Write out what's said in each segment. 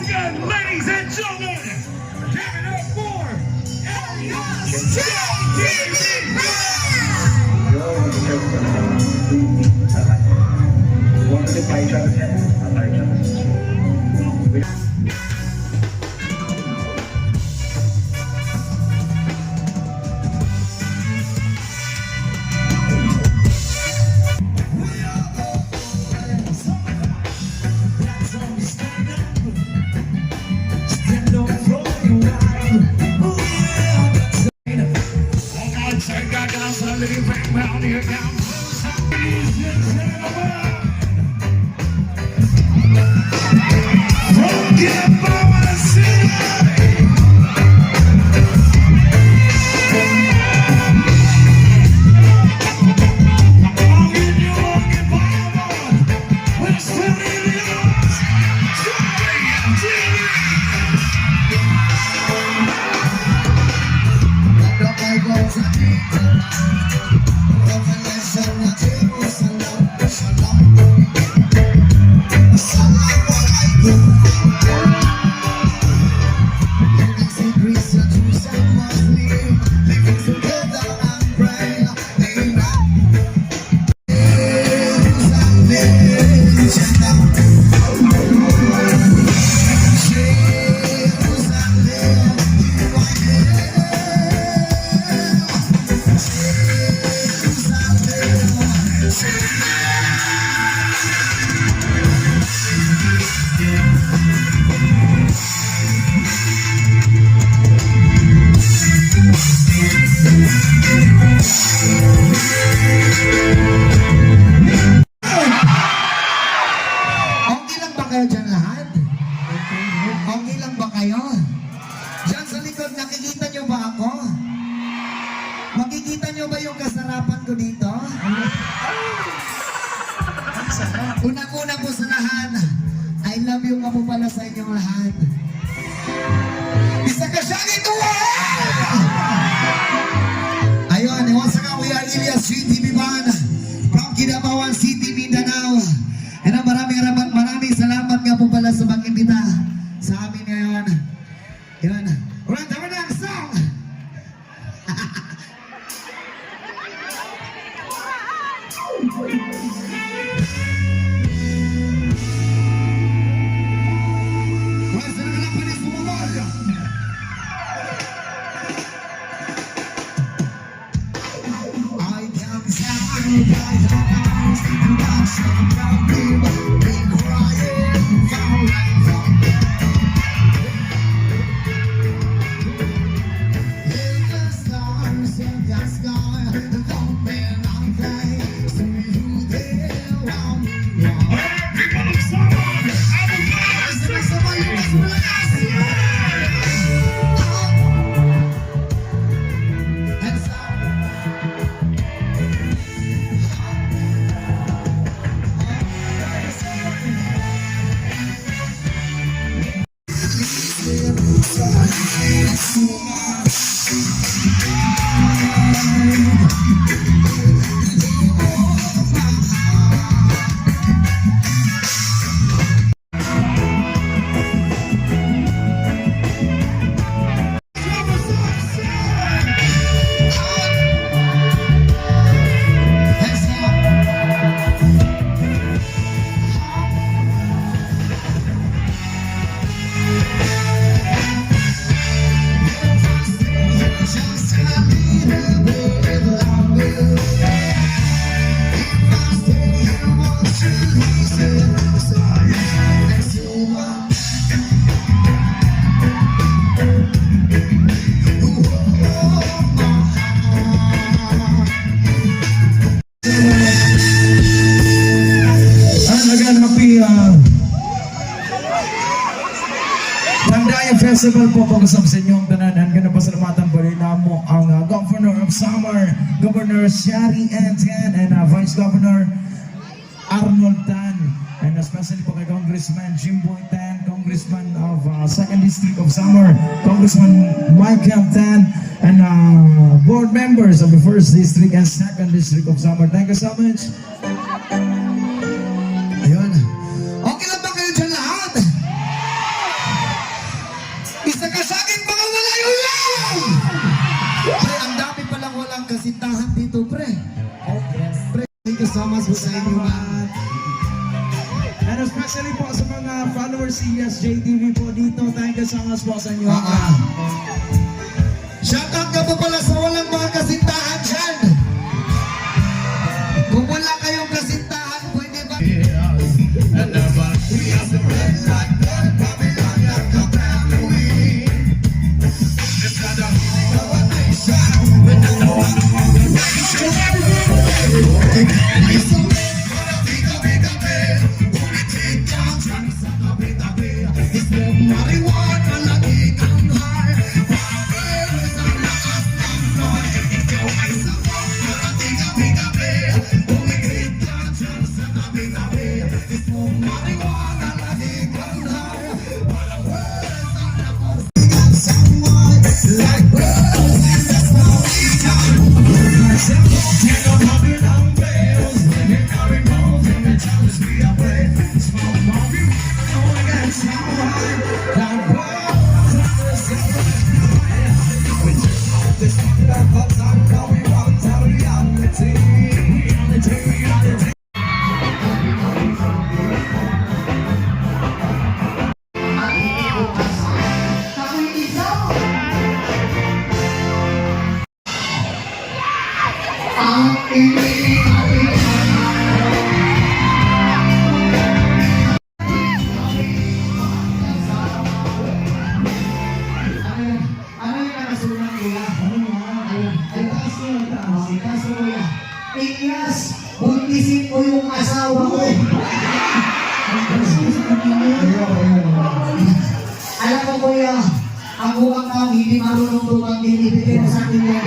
again, ladies and gentlemen, give it up for Elias Makikita nyo ba yung kasarapan ko dito? Unang-una po sa lahat, I love you nga po pala sa inyong lahat. Isa ka siyang ito! Ayun, once again, we are Elias CTV Band from Kinabawan City, Mindanao. And maraming salamat nga po pala sa pag-imbita sa amin ngayon. Ayun, ulang tama na ang song! Festival po pag-usap sa inyong tananan. Ganun pasalamatan po rin mo ang Governor of Samar, Governor Shari Etienne, and Vice Governor Arnold Tan, and especially po kay Congressman Jimboy Tan, Congressman of 2nd District of Samar, Congressman Michael Tan, and board members of the 1st District and 2nd District of Samar. Thank you so much. Ayun. Okay lang ba kayo dyan lahat? po sa inyo, ma'am. And especially po sa mga followers si SJTV po dito. Thank you so much po sa inyo. Shoutout ka po pala sa walang mga kasintahan dyan. Kung wala kayong kasintahan, pwede ba? Ano yung nakasulat kuya? Ay, kaso kuya. Ilyas, buntisin ko yung asawa ko. Alam mo kuya, ang mukhang tao hindi marunong tukang dinibigay mo sa akin yan.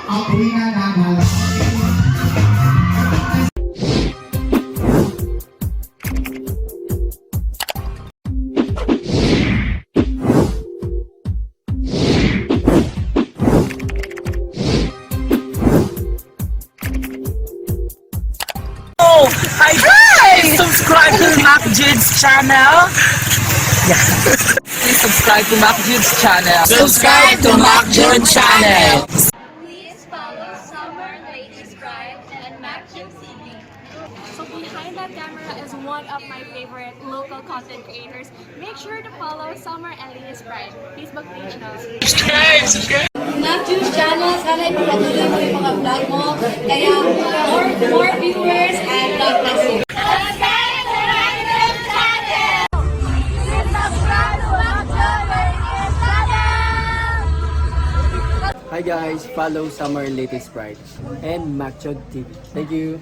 Ako rin na nagal. Hi guys! Subscribe to Mac Jids channel. Please subscribe to Mac Jids channel. Subscribe to Mac Jids channel. Please follow Summer Ladies Pride and MacJim TV. So behind that camera is one of my favorite local content creators. Make sure to follow Summer and Ladies Pride Facebook page na. MacJim channel, sana ipapatuloy mo yung mga vlog mo. Kaya more viewers and God bless you. Hi guys, follow Summer Latest Pride and MacJog TV. Thank you.